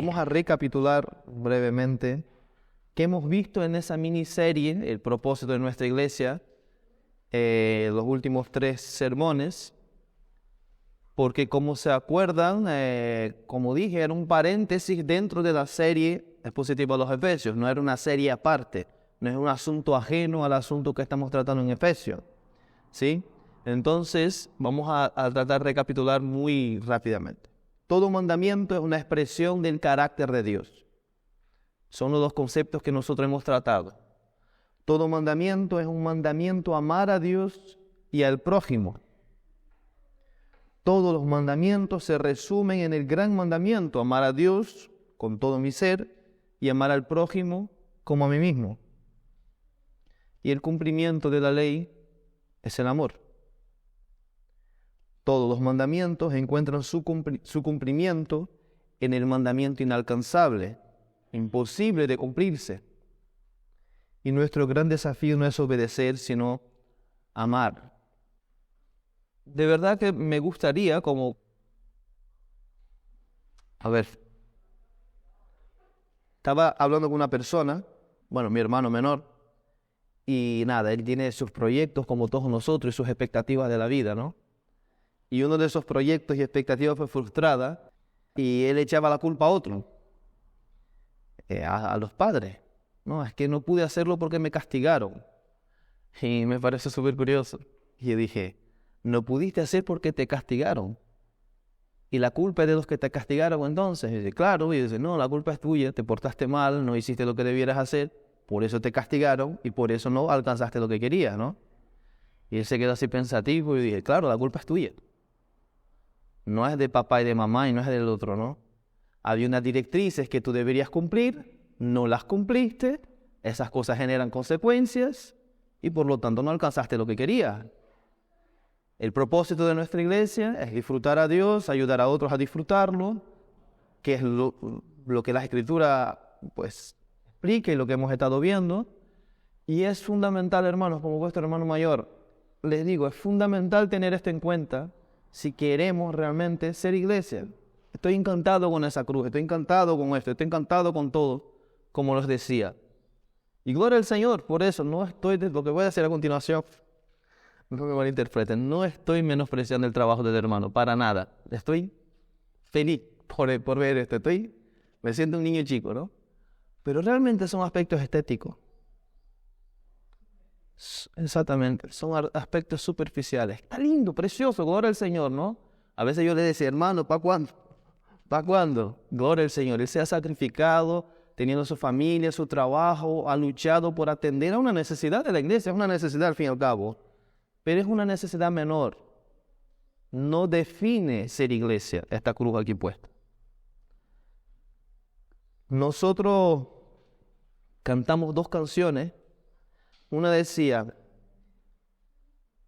Vamos a recapitular brevemente qué hemos visto en esa miniserie, el propósito de nuestra iglesia, los últimos 3 sermones, porque como se acuerdan, como dije, era un paréntesis dentro de la serie expositiva a los Efesios, no era una serie aparte, no es un asunto ajeno al asunto que estamos tratando en Efesios, ¿sí? Entonces, vamos a tratar de recapitular muy rápidamente. Todo mandamiento es una expresión del carácter de Dios. Son los 2 conceptos que nosotros hemos tratado. Todo mandamiento es un mandamiento a amar a Dios y al prójimo. Todos los mandamientos se resumen en el gran mandamiento, amar a Dios con todo mi ser y amar al prójimo como a mí mismo. Y el cumplimiento de la ley es el amor. Todos los mandamientos encuentran su cumplimiento en el mandamiento inalcanzable, imposible de cumplirse. Y nuestro gran desafío no es obedecer, sino amar. De verdad que me gustaría estaba hablando con una persona, mi hermano menor, y nada, él tiene sus proyectos como todos nosotros y sus expectativas de la vida, ¿no? Y uno de esos proyectos y expectativas fue frustrada y él echaba la culpa a otro, a los padres. No, es que no pude hacerlo porque me castigaron. Y me parece súper curioso. Y yo dije, no pudiste hacer porque te castigaron. Y la culpa es de los que te castigaron entonces. Y dice, claro. Y dice, no, la culpa es tuya, te portaste mal, no hiciste lo que debieras hacer, por eso te castigaron y por eso no alcanzaste lo que querías, ¿no? Y él se quedó así pensativo y dije, claro, la culpa es tuya. No es de papá y de mamá y no es del otro, ¿no? Había unas directrices que tú deberías cumplir, no las cumpliste, esas cosas generan consecuencias y por lo tanto no alcanzaste lo que querías. El propósito de nuestra iglesia es disfrutar a Dios, ayudar a otros a disfrutarlo, que es lo que la Escritura explica y lo que hemos estado viendo. Y es fundamental, hermanos, como vuestro hermano mayor, les digo, es fundamental tener esto en cuenta si queremos realmente ser iglesia. Estoy encantado con esa cruz, estoy encantado con esto, estoy encantado con todo, como les decía. Y gloria al Señor, por eso lo que voy a hacer a continuación, no me malinterpreten, no estoy menospreciando el trabajo del hermano, para nada. Estoy feliz por ver esto, me siento un niño chico, ¿no? Pero realmente son aspectos estéticos. Exactamente, son aspectos superficiales. Está lindo, precioso, gloria al Señor, ¿no? A veces yo le decía, hermano, ¿para cuándo? ¿Para cuándo? Gloria al Señor. Él se ha sacrificado, teniendo su familia, su trabajo, ha luchado por atender a una necesidad de la iglesia. Es una necesidad al fin y al cabo, pero es una necesidad menor. No define ser iglesia esta cruz aquí puesta. Nosotros cantamos 2 canciones. Una decía,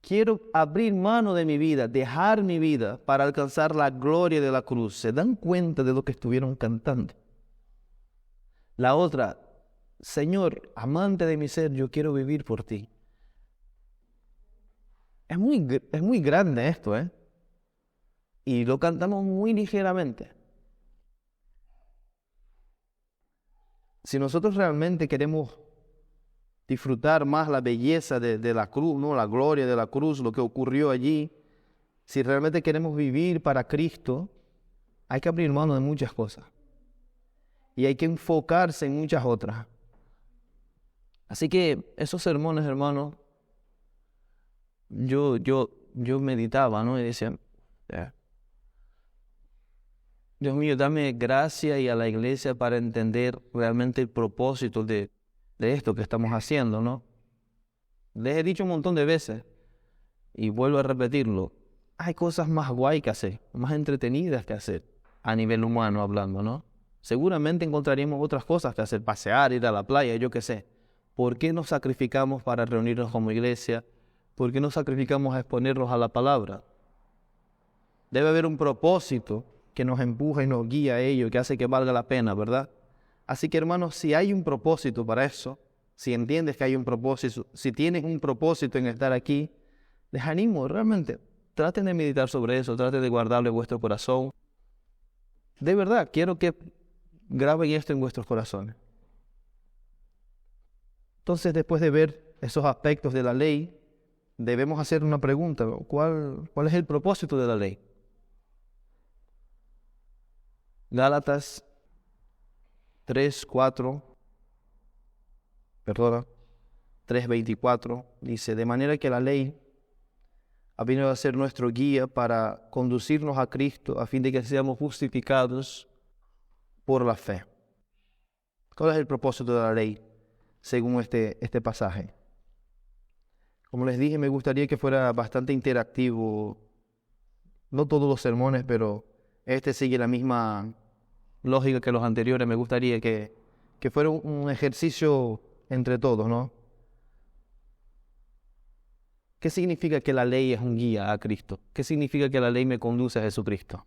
quiero abrir mano de mi vida, dejar mi vida para alcanzar la gloria de la cruz. ¿Se dan cuenta de lo que estuvieron cantando? La otra, Señor, amante de mi ser, yo quiero vivir por ti. Es muy grande esto, ¿eh? Y lo cantamos muy ligeramente. Si nosotros realmente queremos disfrutar más la belleza de la cruz, ¿no? La gloria de la cruz, lo que ocurrió allí. Si realmente queremos vivir para Cristo, hay que abrir mano de muchas cosas. Y hay que enfocarse en muchas otras. Así que esos sermones, hermanos, yo meditaba, ¿no? Y decía, Dios mío, dame gracia y a la iglesia para entender realmente el propósito de esto que estamos haciendo, ¿no? Les he dicho un montón de veces y vuelvo a repetirlo. Hay cosas más guay que hacer, más entretenidas que hacer, a nivel humano hablando, ¿no? Seguramente encontraríamos otras cosas que hacer, pasear, ir a la playa, yo qué sé. ¿Por qué nos sacrificamos para reunirnos como iglesia? ¿Por qué nos sacrificamos a exponernos a la palabra? Debe haber un propósito que nos empuja y nos guía a ello, que hace que valga la pena, ¿verdad? Así que, hermanos, si hay un propósito para eso, si entiendes que hay un propósito, si tienes un propósito en estar aquí, les animo, realmente, traten de meditar sobre eso, traten de guardarlo en vuestro corazón. De verdad, quiero que Graben esto en vuestros corazones. Entonces, después de ver esos aspectos de la ley, debemos hacer una pregunta. ¿Cuál es el propósito de la ley? Gálatas 3:24 dice, de manera que la ley ha venido a ser nuestro guía para conducirnos a Cristo a fin de que seamos justificados por la fe. ¿Cuál es el propósito de la ley según este pasaje? Como les dije, me gustaría que fuera bastante interactivo. No todos los sermones, pero este sigue la misma lógica que los anteriores. Me gustaría que fuera un ejercicio entre todos, ¿no? ¿Qué significa que la ley es un guía a Cristo? ¿Qué significa que la ley me conduce a Jesucristo?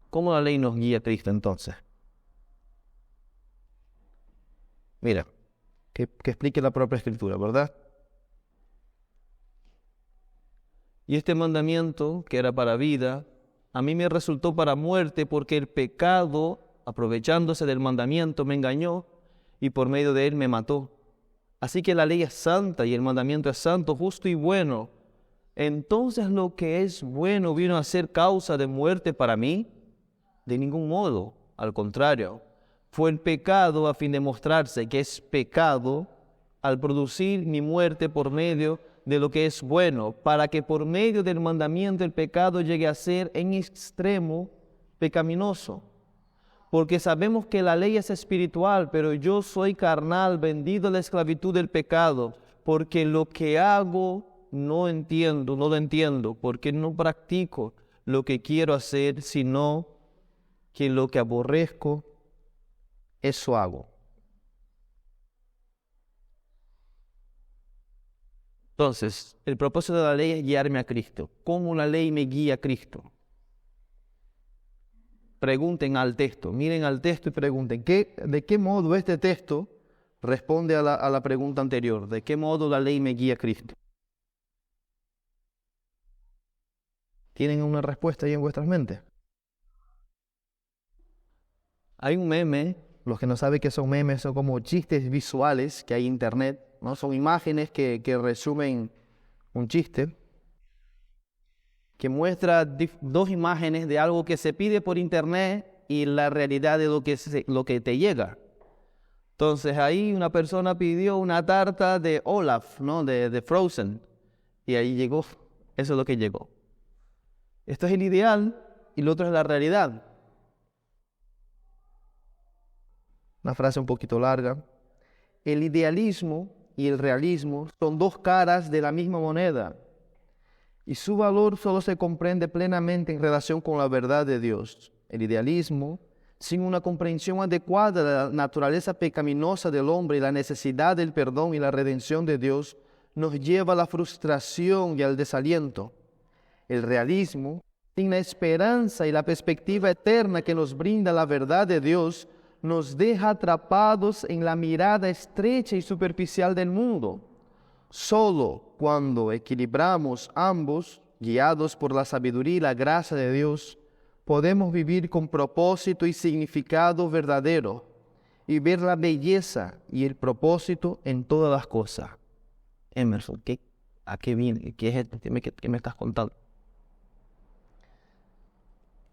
¿Cómo la ley nos guía a Cristo entonces? Mira, que explique la propia Escritura, ¿verdad? Y este mandamiento, que era para vida, a mí me resultó para muerte porque el pecado, aprovechándose del mandamiento, me engañó y por medio de él me mató. Así que la ley es santa y el mandamiento es santo, justo y bueno. Entonces lo que es bueno vino a ser causa de muerte para mí. De ningún modo, al contrario, fue el pecado a fin de mostrarse que es pecado al producir mi muerte por medio de lo que es bueno, para que por medio del mandamiento el pecado llegue a ser en extremo pecaminoso. Porque sabemos que la ley es espiritual, pero yo soy carnal, vendido a la esclavitud del pecado, porque lo que hago no lo entiendo, porque no practico lo que quiero hacer, sino que lo que aborrezco, eso hago. Entonces, el propósito de la ley es guiarme a Cristo. ¿Cómo la ley me guía a Cristo? Pregunten al texto, miren al texto y pregunten, ¿de qué modo este texto responde a la pregunta anterior? ¿De qué modo la ley me guía a Cristo? ¿Tienen una respuesta ahí en vuestras mentes? Hay un meme, los que no saben qué son memes, son como chistes visuales que hay en internet, ¿no? Son imágenes que resumen un chiste, que muestra dos imágenes de algo que se pide por internet y la realidad de lo que te llega. Entonces ahí una persona pidió una tarta de Olaf, ¿no? De Frozen, y ahí llegó, eso es lo que llegó. Esto es el ideal y lo otro es la realidad. Una frase un poquito larga. El idealismo y el realismo son dos caras de la misma moneda, y su valor solo se comprende plenamente en relación con la verdad de Dios. El idealismo, sin una comprensión adecuada de la naturaleza pecaminosa del hombre y la necesidad del perdón y la redención de Dios, nos lleva a la frustración y al desaliento. El realismo, sin la esperanza y la perspectiva eterna que nos brinda la verdad de Dios, nos deja atrapados en la mirada estrecha y superficial del mundo. Solo cuando equilibramos ambos, guiados por la sabiduría y la gracia de Dios, podemos vivir con propósito y significado verdadero y ver la belleza y el propósito en todas las cosas. Emerson, ¿a qué viene? ¿Qué es esto? ¿Qué me estás contando?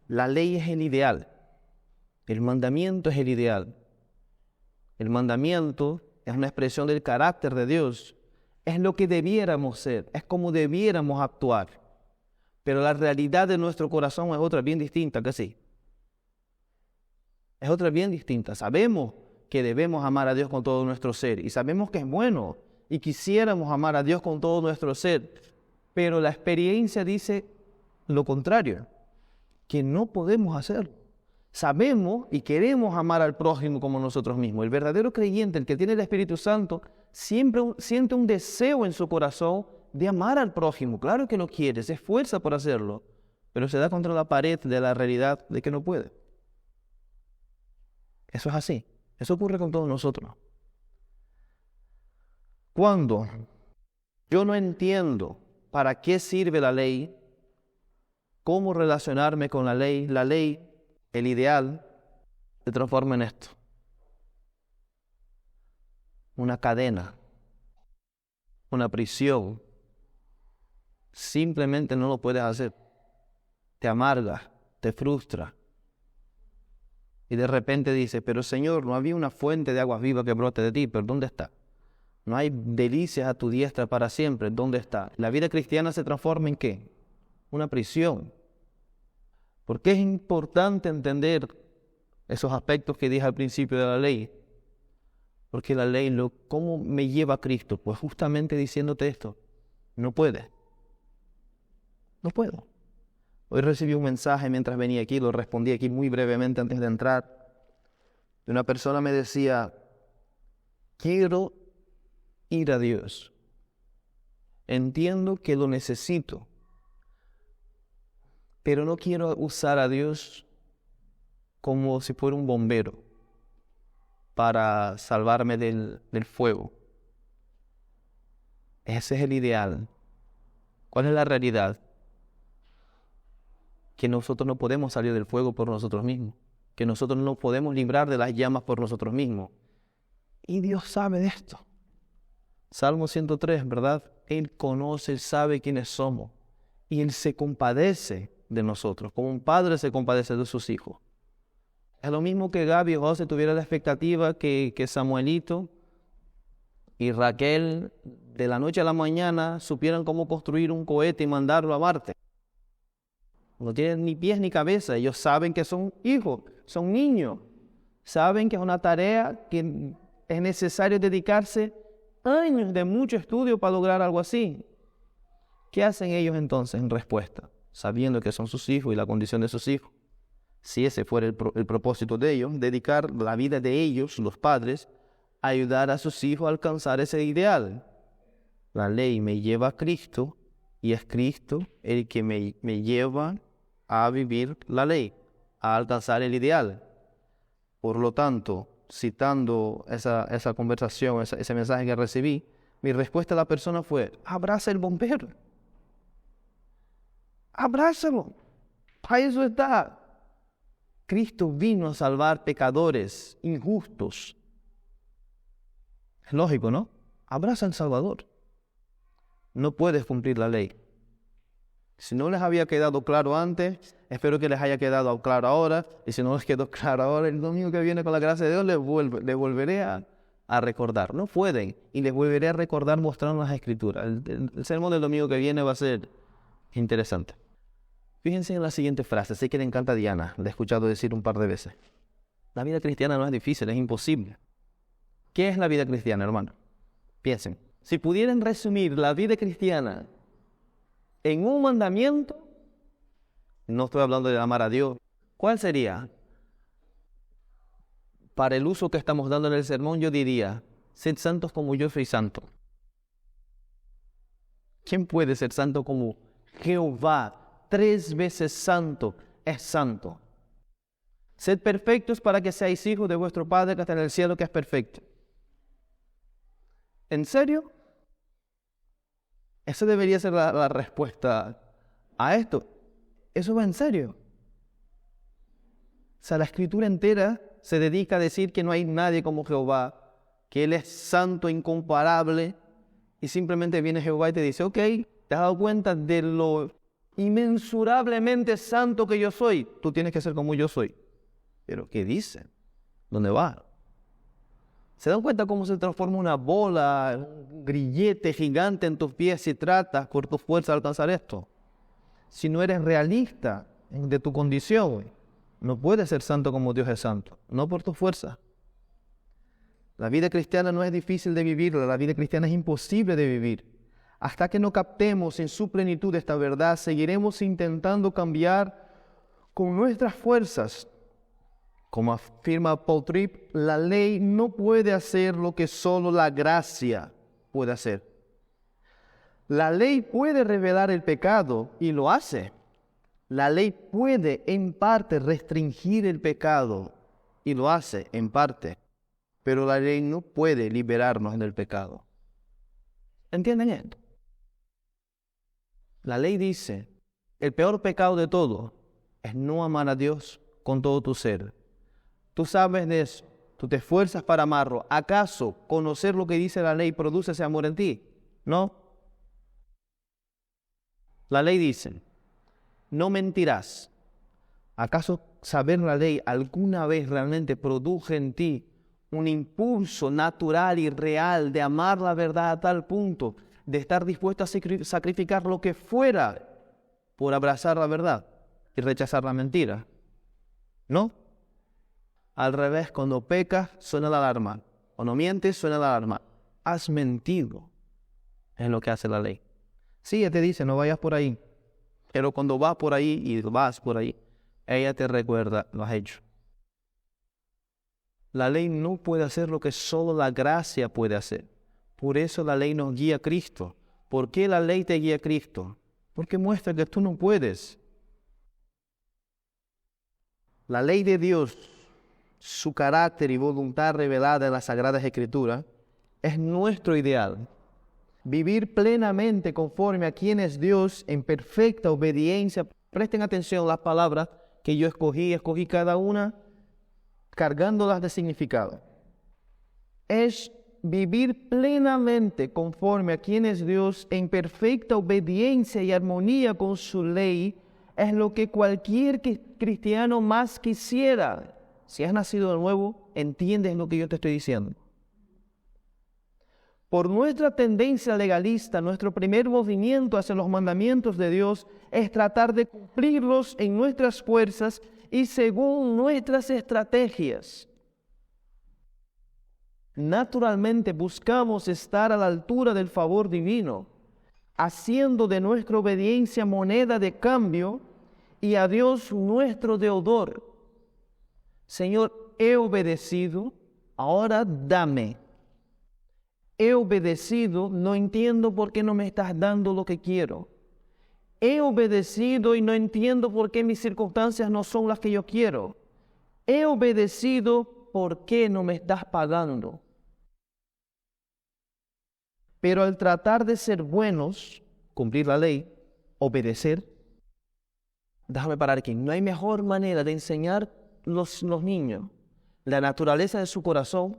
La ley es el ideal. El mandamiento es el ideal. El mandamiento es una expresión del carácter de Dios. Es lo que debiéramos ser, es como debiéramos actuar. Pero la realidad de nuestro corazón es otra bien distinta, ¿que sí? Es otra bien distinta. Sabemos que debemos amar a Dios con todo nuestro ser y sabemos que es bueno y quisiéramos amar a Dios con todo nuestro ser. Pero la experiencia dice lo contrario, que no podemos hacerlo. Sabemos y queremos amar al prójimo como nosotros mismos. El verdadero creyente, el que tiene el Espíritu Santo, siempre siente un deseo en su corazón de amar al prójimo. Claro que lo quiere, se esfuerza por hacerlo, pero se da contra la pared de la realidad de que no puede. Eso es así. Eso ocurre con todos nosotros. Cuando yo no entiendo para qué sirve la ley, cómo relacionarme con la ley, el ideal, se transforma en esto. Una cadena, una prisión. Simplemente no lo puedes hacer. Te amarga, te frustra. Y de repente dices, pero Señor, no había una fuente de aguas vivas que brote de ti, pero ¿dónde está? No hay delicias a tu diestra para siempre, ¿dónde está? La vida cristiana se transforma ¿en qué? Una prisión. ¿Por qué es importante entender esos aspectos que dije al principio de la ley? Porque la ley, ¿cómo me lleva a Cristo? Pues justamente diciéndote esto, no puedes. No puedo. Hoy recibí un mensaje mientras venía aquí, lo respondí aquí muy brevemente antes de entrar. De una persona me decía, quiero ir a Dios. Entiendo que lo necesito, pero no quiero usar a Dios como si fuera un bombero para salvarme del fuego. Ese es el ideal. ¿Cuál es la realidad? Que nosotros no podemos salir del fuego por nosotros mismos, que nosotros no podemos librar de las llamas por nosotros mismos. Y Dios sabe de esto. Salmo 103, ¿verdad? Él conoce, Él sabe quiénes somos. Y Él se compadece de nosotros, como un padre se compadece de sus hijos. Es lo mismo que Gaby y José tuvieran la expectativa que Samuelito y Raquel de la noche a la mañana supieran cómo construir un cohete y mandarlo a Marte. No tienen ni pies ni cabeza. Ellos saben que son hijos, son niños. Saben que es una tarea que es necesario dedicarse años de mucho estudio para lograr algo así. ¿Qué hacen ellos entonces en respuesta? Sabiendo que son sus hijos y la condición de sus hijos. Si ese fuera el propósito de ellos, dedicar la vida de ellos, los padres, a ayudar a sus hijos a alcanzar ese ideal. La ley me lleva a Cristo y es Cristo el que me lleva a vivir la ley, a alcanzar el ideal. Por lo tanto, citando esa conversación, ese mensaje que recibí, mi respuesta a la persona fue, abraza el bombero. Abrázalo. Para eso está. Cristo vino a salvar pecadores injustos. Es lógico, ¿no? Abraza al Salvador. No puedes cumplir la ley. Si no les había quedado claro antes, espero que les haya quedado claro ahora. Y si no les quedó claro ahora, el domingo que viene con la gracia de Dios les volveré a recordar. No pueden. Y les volveré a recordar mostrando las Escrituras. El sermón del domingo que viene va a ser interesante. Fíjense en la siguiente frase. Sé que le encanta a Diana. La he escuchado decir un par de veces. La vida cristiana no es difícil, es imposible. ¿Qué es la vida cristiana, hermano? Piensen. Si pudieran resumir la vida cristiana en un mandamiento, no estoy hablando de amar a Dios, ¿cuál sería? Para el uso que estamos dando en el sermón, yo diría, sed santos como yo soy santo. ¿Quién puede ser santo como Jehová? 3 veces santo es santo. Sed perfectos para que seáis hijos de vuestro Padre que está en el cielo, que es perfecto. ¿En serio? Esa debería ser la respuesta a esto. Eso va en serio. O sea, la Escritura entera se dedica a decir que no hay nadie como Jehová, que Él es santo, incomparable, y simplemente viene Jehová y te dice, ok, ¿te has dado cuenta de lo inmensurablemente santo que yo soy? Tú tienes que ser como yo soy. ¿Pero qué dice? ¿Dónde va? ¿Se dan cuenta cómo se transforma una bola, un grillete gigante en tus pies si tratas por tu fuerza de alcanzar esto? Si no eres realista de tu condición, no puedes ser santo como Dios es santo, no por tu fuerza. La vida cristiana no es difícil de vivir, la vida cristiana es imposible de vivir. Hasta que no captemos en su plenitud esta verdad, seguiremos intentando cambiar con nuestras fuerzas. Como afirma Paul Tripp, la ley no puede hacer lo que solo la gracia puede hacer. La ley puede revelar el pecado y lo hace. La ley puede en parte restringir el pecado y lo hace en parte. Pero la ley no puede liberarnos del pecado. ¿Entienden esto? La ley dice, El peor pecado de todo es no amar a Dios con todo tu ser. Tú sabes de eso. Tú te esfuerzas para amarlo. ¿Acaso conocer lo que dice la ley produce ese amor en ti? No. La ley dice, no mentirás. ¿Acaso saber la ley alguna vez realmente produjo en ti un impulso natural y real de amar la verdad a tal punto de estar dispuesto a sacrificar lo que fuera por abrazar la verdad y rechazar la mentira? ¿No? Al revés, cuando pecas, suena la alarma. Cuando mientes, suena la alarma. Has mentido. Es lo que hace la ley. Sí, ella te dice, no vayas por ahí. Pero cuando vas por ahí y vas por ahí, ella te recuerda, lo has hecho. La ley no puede hacer lo que solo la gracia puede hacer. Por eso la ley nos guía a Cristo. ¿Por qué la ley te guía a Cristo? Porque muestra que tú no puedes. La ley de Dios, su carácter y voluntad revelada en las Sagradas Escrituras, es nuestro ideal. Vivir plenamente conforme a quien es Dios en perfecta obediencia. Presten atención a las palabras que yo escogí cada una cargándolas de significado. Es vivir plenamente conforme a quien es Dios en perfecta obediencia y armonía con su ley, es lo que cualquier cristiano más quisiera. Si has nacido de nuevo, entiendes lo que yo te estoy diciendo. Por nuestra tendencia legalista, nuestro primer movimiento hacia los mandamientos de Dios es tratar de cumplirlos en nuestras fuerzas y según nuestras estrategias. Naturalmente buscamos estar a la altura del favor divino, haciendo de nuestra obediencia moneda de cambio y a Dios nuestro deudor. Señor, he obedecido, ahora dame. He obedecido, no entiendo por qué no me estás dando lo que quiero. He obedecido y no entiendo por qué mis circunstancias no son las que yo quiero. He obedecido, ¿por qué no me estás pagando? Pero al tratar de ser buenos, cumplir la ley, obedecer, déjame parar aquí, no hay mejor manera de enseñar los niños la naturaleza de su corazón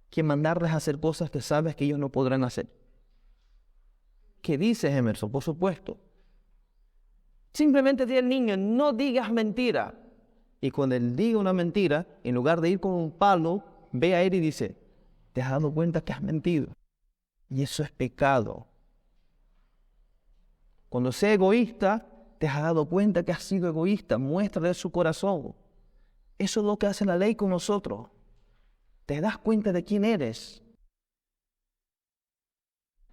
que mandarles a hacer cosas que sabes que ellos no podrán hacer. ¿Qué dices, Emerson? Por supuesto. Simplemente dile al niño, no digas mentira. Y cuando él diga una mentira, en lugar de ir con un palo, ve a él y dice, ¿te has dado cuenta que has mentido? Y eso es pecado. Cuando sea egoísta, te has dado cuenta que has sido egoísta. Muéstrale su corazón. Eso es lo que hace la ley con nosotros. Te das cuenta de quién eres.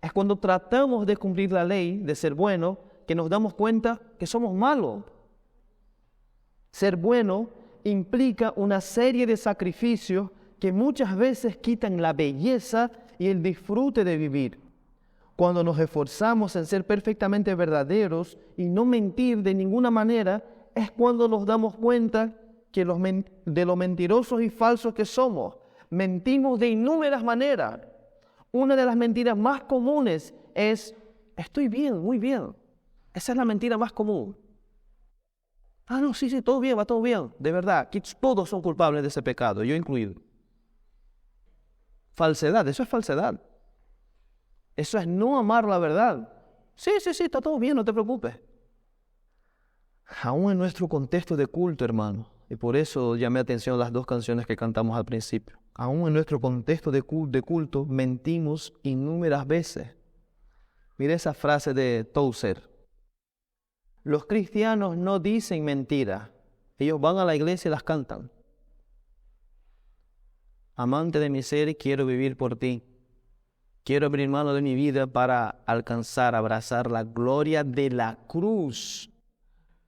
Es cuando tratamos de cumplir la ley, de ser bueno, que nos damos cuenta que somos malos. Ser bueno implica una serie de sacrificios que muchas veces quitan la belleza y el disfrute de vivir. Cuando nos esforzamos en ser perfectamente verdaderos y no mentir de ninguna manera, es cuando nos damos cuenta que de lo mentirosos y falsos que somos. Mentimos de innumerables maneras. Una de las mentiras más comunes es, estoy bien, muy bien. Esa es la mentira más común. Ah, no, sí, todo bien, va todo bien. De verdad, aquí todos son culpables de ese pecado, yo incluido. Falsedad, eso es falsedad. Eso es no amar la verdad. Sí, está todo bien, no te preocupes. Aún en nuestro contexto de culto, hermano, y por eso llamé atención a las dos canciones que cantamos al principio. Aún en nuestro contexto de culto, mentimos innumerables veces. Mira esa frase de Tozer. Los cristianos no dicen mentiras. Ellos van a la iglesia y las cantan. Amante de mi ser, quiero vivir por ti. Quiero abrir mano de mi vida para alcanzar, abrazar la gloria de la cruz.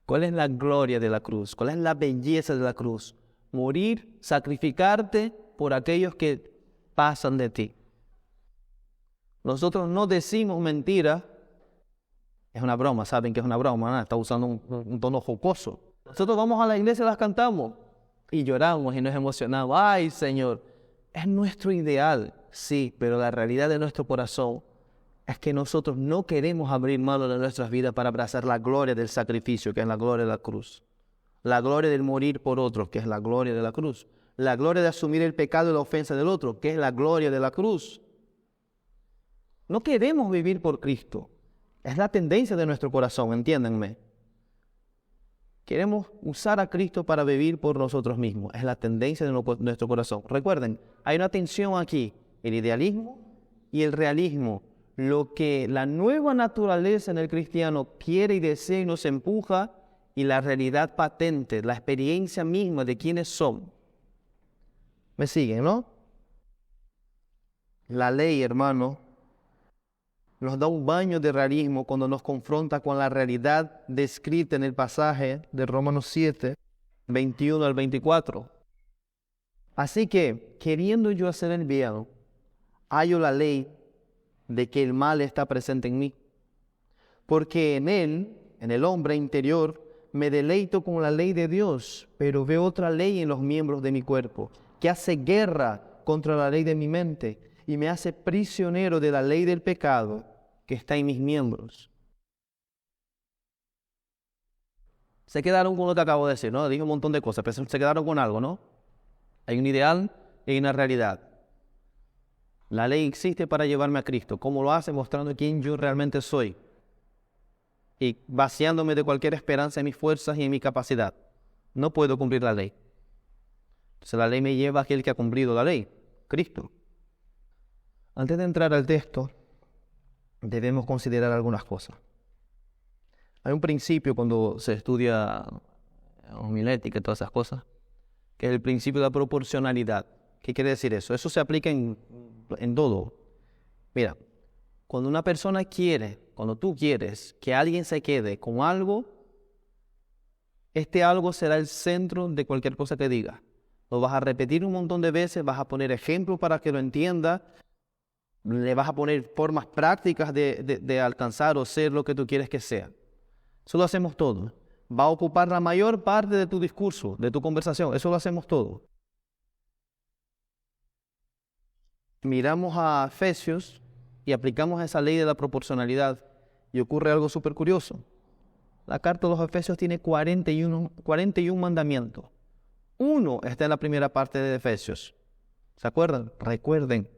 ¿Cuál es la gloria de la cruz? ¿Cuál es la belleza de la cruz? Morir, sacrificarte por aquellos que pasan de ti. Nosotros no decimos mentiras. Es una broma, saben que es una broma, ¿no? Está usando un tono jocoso. Nosotros vamos a la iglesia y las cantamos y lloramos y nos emocionamos. ¡Ay, Señor! Es nuestro ideal, sí, pero la realidad de nuestro corazón es que nosotros no queremos abrir mano de nuestras vidas para abrazar la gloria del sacrificio, que es la gloria de la cruz. La gloria del morir por otros, que es la gloria de la cruz. La gloria de asumir el pecado y la ofensa del otro, que es la gloria de la cruz. No queremos vivir por Cristo. Es la tendencia de nuestro corazón, entiéndanme. Queremos usar a Cristo para vivir por nosotros mismos. Es la tendencia de nuestro corazón. Recuerden, hay una tensión aquí, el idealismo y el realismo. Lo que la nueva naturaleza en el cristiano quiere y desea y nos empuja, y la realidad patente, la experiencia misma de quiénes somos. ¿Me siguen, no? La ley, hermano, nos da un baño de realismo cuando nos confronta con la realidad descrita en el pasaje de Romanos 7, 21 al 24. Así que, queriendo yo hacer el bien, hallo la ley de que el mal está presente en mí. Porque en él, en el hombre interior, me deleito con la ley de Dios, pero veo otra ley en los miembros de mi cuerpo, que hace guerra contra la ley de mi mente y me hace prisionero de la ley del pecado que está en mis miembros. Se quedaron con lo que acabo de decir, ¿no? Dije un montón de cosas, pero se quedaron con algo, ¿no? Hay un ideal y hay una realidad. La ley existe para llevarme a Cristo. ¿Cómo lo hace? Mostrando quién yo realmente soy. Y vaciándome de cualquier esperanza en mis fuerzas y en mi capacidad. No puedo cumplir la ley. Entonces la ley me lleva a aquel que ha cumplido la ley, Cristo. Antes de entrar al texto, debemos considerar algunas cosas. Hay un principio cuando se estudia homilética y todas esas cosas, que es el principio de la proporcionalidad. ¿Qué quiere decir eso? Eso se aplica en todo. Mira, cuando una persona quiere, cuando tú quieres que alguien se quede con algo, este algo será el centro de cualquier cosa que diga. Lo vas a repetir un montón de veces, vas a poner ejemplos para que lo entienda, le vas a poner formas prácticas de alcanzar o ser lo que tú quieres que sea. Eso lo hacemos todos. Va a ocupar la mayor parte de tu discurso, de tu conversación. Eso lo hacemos todos. Miramos a Efesios y aplicamos esa ley de la proporcionalidad y ocurre algo súper curioso. La carta de los Efesios tiene 41 mandamientos. Uno está en la primera parte de Efesios. ¿Se acuerdan? Recuerden,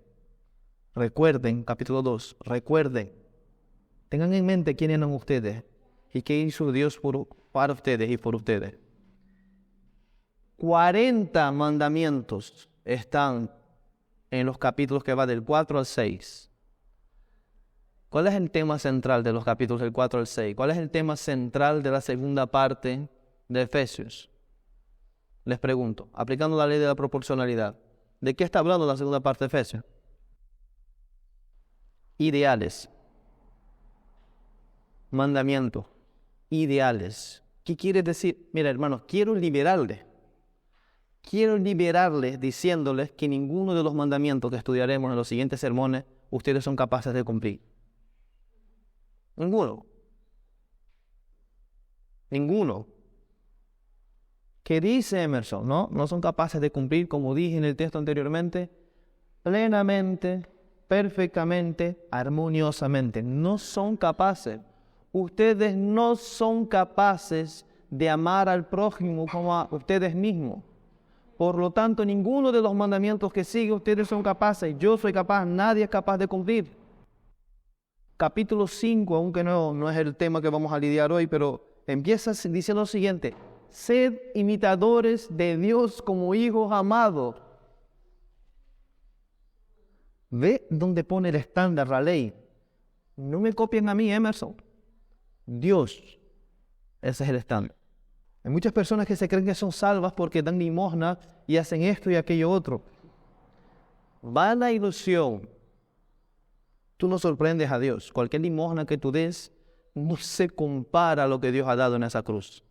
capítulo 2, recuerden. Tengan en mente quién eran ustedes y qué hizo Dios para ustedes y por ustedes. 40 mandamientos están en los capítulos que va del 4 al 6. ¿Cuál es el tema central de los capítulos del 4 al 6? ¿Cuál es el tema central de la segunda parte de Efesios? Les pregunto, aplicando la ley de la proporcionalidad, ¿de qué está hablando la segunda parte de Efesios? Ideales. Mandamientos. Ideales. ¿Qué quiere decir? Mira, hermanos, quiero liberarles diciéndoles que ninguno de los mandamientos que estudiaremos en los siguientes sermones ustedes son capaces de cumplir. Ninguno. ¿Qué dice Emerson? No son capaces de cumplir, como dije en el texto anteriormente, plenamente, perfectamente, armoniosamente. No son capaces. Ustedes no son capaces de amar al prójimo como a ustedes mismos. Por lo tanto, ninguno de los mandamientos que sigue ustedes son capaces. Yo soy capaz, nadie es capaz de cumplir. Capítulo 5, aunque no es el tema que vamos a lidiar hoy, pero empieza diciendo lo siguiente: sed imitadores de Dios como hijos amados. ¿Ve dónde pone el estándar, la ley? No me copien a mí, Emerson. Dios, ese es el estándar. Hay muchas personas que se creen que son salvas porque dan limosna y hacen esto y aquello otro. Va la ilusión. Tú no sorprendes a Dios. Cualquier limosna que tú des no se compara a lo que Dios ha dado en esa cruz.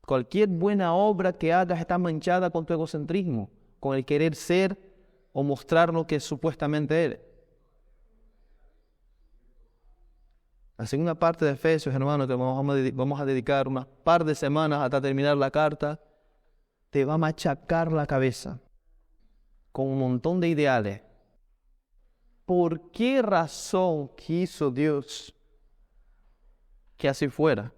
Cualquier buena obra que hagas está manchada con tu egocentrismo, con el querer ser o mostrar lo que supuestamente eres. La segunda parte de Efesios, hermano, que vamos a dedicar unas par de semanas hasta terminar la carta, te va a machacar la cabeza con un montón de ideales. ¿por qué razón quiso Dios que así fuera?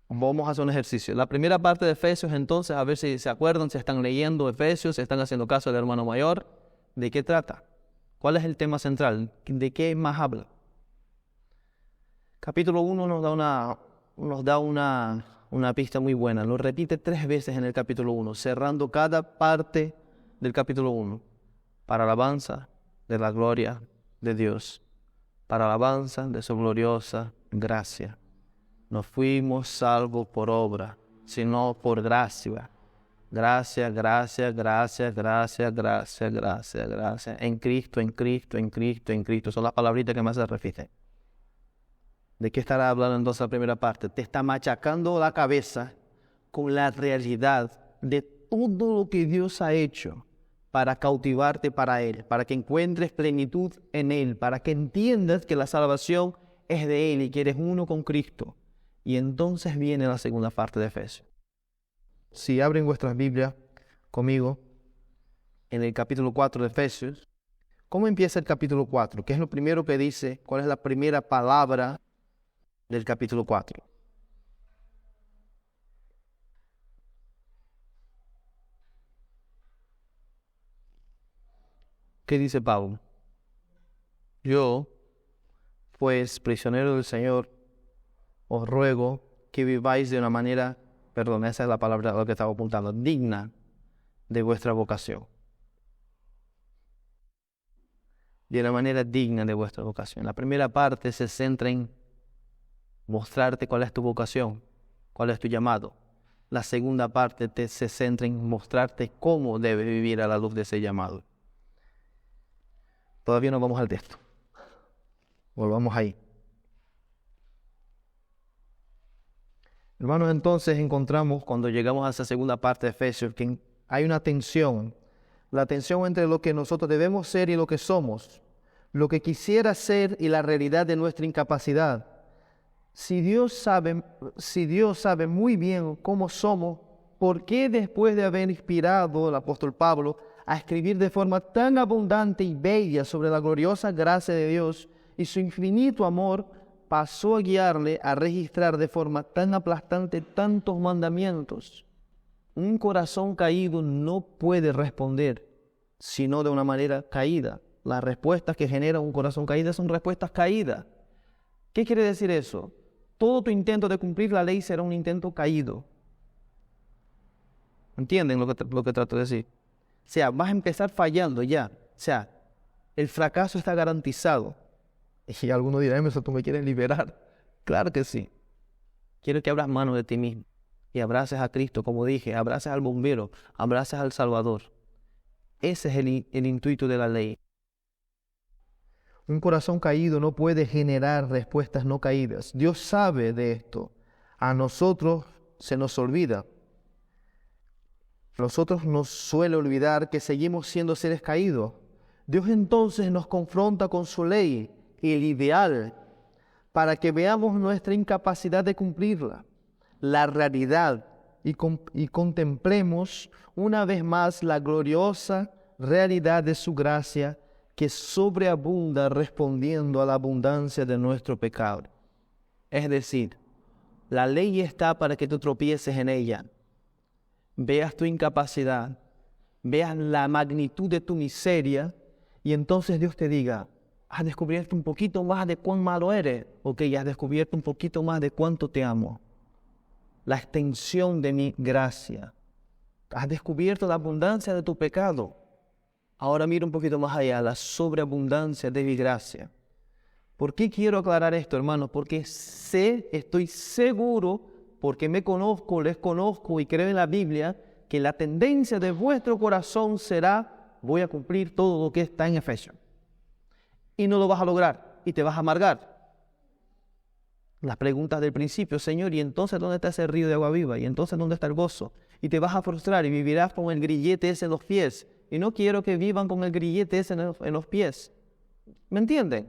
Vamos a hacer un ejercicio. La primera parte de Efesios, entonces, a ver si se acuerdan, si están leyendo Efesios, si están haciendo caso del hermano mayor. ¿De qué trata? ¿Cuál es el tema central? ¿De qué más habla? Capítulo 1 nos da una pista muy buena. Lo repite 3 veces en el capítulo 1, cerrando cada parte del capítulo 1. Para alabanza de la gloria de Dios. Para alabanza de su gloriosa gracia. No fuimos salvos por obra, sino por gracia. Gracia, gracia, gracia, gracia, gracia, gracia, gracia. En Cristo, en Cristo, en Cristo, en Cristo. Son las palabritas que más se repiten. ¿De qué estará hablando entonces la primera parte? Te está machacando la cabeza con la realidad de todo lo que Dios ha hecho para cautivarte para Él, para que encuentres plenitud en Él, para que entiendas que la salvación es de Él y que eres uno con Cristo. Y entonces viene la segunda parte de Efesios. Si abren vuestras Biblias conmigo en el capítulo 4 de Efesios, ¿cómo empieza el capítulo 4? ¿Qué es lo primero que dice? ¿Cuál es la primera palabra del capítulo 4? ¿Qué dice Pablo? Yo, pues, prisionero del Señor, os ruego que viváis de una manera, perdón, esa es la palabra a la que estaba apuntando, digna de vuestra vocación. De una manera digna de vuestra vocación. La primera parte se centra en mostrarte cuál es tu vocación, cuál es tu llamado. La segunda parte se centra en mostrarte cómo debes vivir a la luz de ese llamado. Todavía no vamos al texto. Volvamos ahí. Hermanos, entonces encontramos cuando llegamos a esa segunda parte de Efesios que hay una tensión. La tensión entre lo que nosotros debemos ser y lo que somos. Lo que quisiera ser y la realidad de nuestra incapacidad. Si Dios sabe muy bien cómo somos, ¿por qué después de haber inspirado al apóstol Pablo a escribir de forma tan abundante y bella sobre la gloriosa gracia de Dios y su infinito amor, pasó a guiarle a registrar de forma tan aplastante tantos mandamientos? Un corazón caído no puede responder, sino de una manera caída. Las respuestas que genera un corazón caído son respuestas caídas. ¿Qué quiere decir eso? Todo tu intento de cumplir la ley será un intento caído. ¿Entienden lo que trato de decir? O sea, vas a empezar fallando ya. O sea, el fracaso está garantizado. Y algunos dirán, eso tú me quieres liberar. Claro que sí. Quiero que abras mano de ti mismo y abraces a Cristo, como dije, abraces al bombero, abraces al Salvador. Ese es el intuito de la ley. Un corazón caído no puede generar respuestas no caídas. Dios sabe de esto. A nosotros se nos olvida. Nosotros nos suele olvidar que seguimos siendo seres caídos. Dios entonces nos confronta con su ley y el ideal para que veamos nuestra incapacidad de cumplirla, la realidad y contemplemos una vez más la gloriosa realidad de su gracia que sobreabunda respondiendo a la abundancia de nuestro pecado. Es decir, la ley está para que tú tropieces en ella, veas tu incapacidad, veas la magnitud de tu miseria y entonces Dios te diga, has descubierto un poquito más de cuán malo eres, ok, has descubierto un poquito más de cuánto te amo. La extensión de mi gracia. Has descubierto la abundancia de tu pecado. Ahora mira un poquito más allá, la sobreabundancia de mi gracia. ¿Por qué quiero aclarar esto, hermanos? Porque estoy seguro, porque me conozco, les conozco y creo en la Biblia, que la tendencia de vuestro corazón será, voy a cumplir todo lo que está en Efesios. Y no lo vas a lograr y te vas a amargar. Las preguntas del principio, Señor, ¿y entonces dónde está ese río de agua viva? ¿Y entonces dónde está el gozo? Y te vas a frustrar y vivirás con el grillete ese en los pies. Y no quiero que vivan con el grillete ese en los pies. ¿Me entienden?